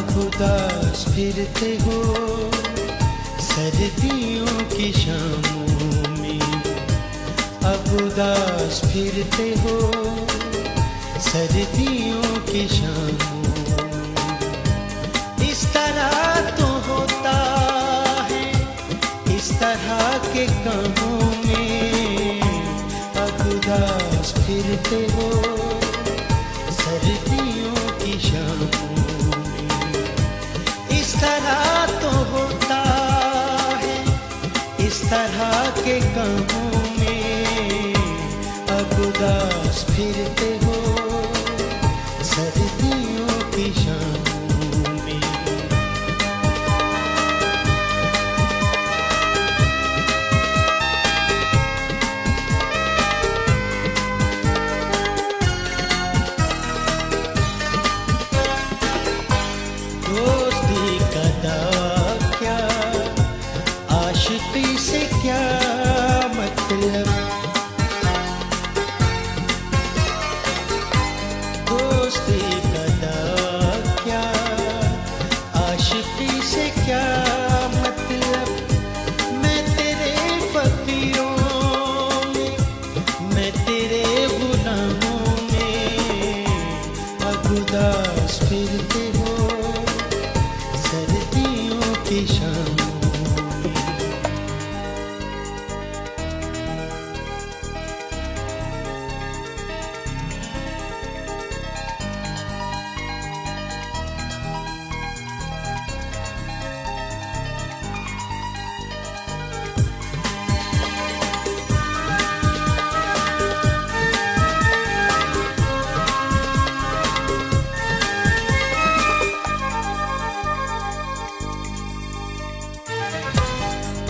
अब उदास फिरते हो सर्दियों की शामों में, अब उदास फिरते हो सर्दियों की शामों में। इस तरह तो होता है इस तरह के कामों में, अब उदास फिरते हो सर्दियों की शामों में। इस तरह तो होता है इस तरह के कामों में, अब उदास फिरते हो सर्दियों की शामों में। दोस्ती का दावा क्या, आशिकी से क्या मतलब, दोस्ती का दावा क्या, आशिकी से क्या मतलब। मैं तेरे फकीरों में, मैं तेरे गुलामों में, अब उदास फिरते हो सर्दियों की शामों में।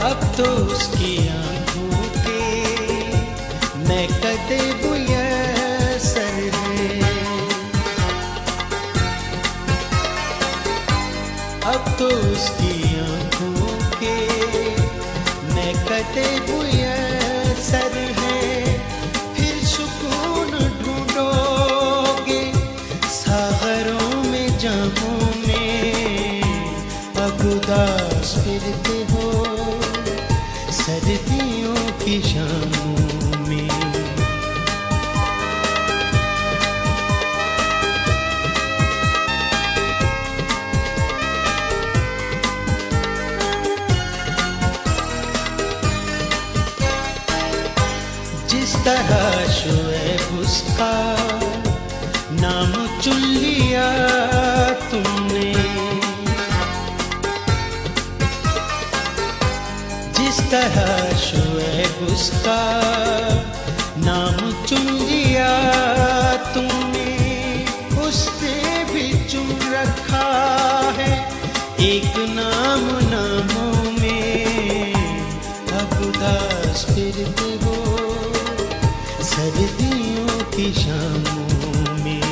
अब तो उसकी आंखों के मैं कदे मुयस्सर है, अब तो उसकी आंखों के मैं कदे मुयस्सर है। फिर सुकून ढूंढोगे सागरों में जामों में, अब उदास फिरते हो सर्दियों की शामों में। जिस तरह शुएब उसका नाम चुन लिया तुमने, जिस तरह शुएब उसका नाम चुन लिया तुमने, उसने भी चुन रखा है एक नाम नामों में, अब उदास फिरते हो सर्दियों की शामों में,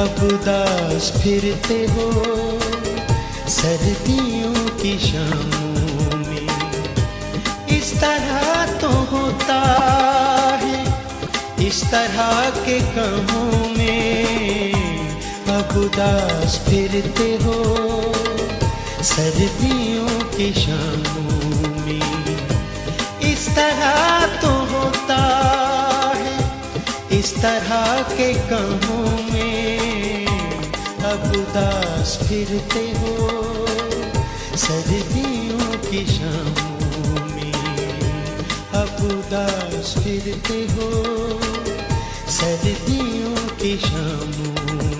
अब उदास फिरते हो सर्दियों की शामों में। इस तरह तो होता है इस तरह के कामों में, अब उदास फिरते हो सर्दियों की शामों में। इस तरह तो होता है इस तरह के कामों में, अब उदास फिरते हो सर्दियों की शामों में, अब उदास फिरते हो सर्दियों की शामों।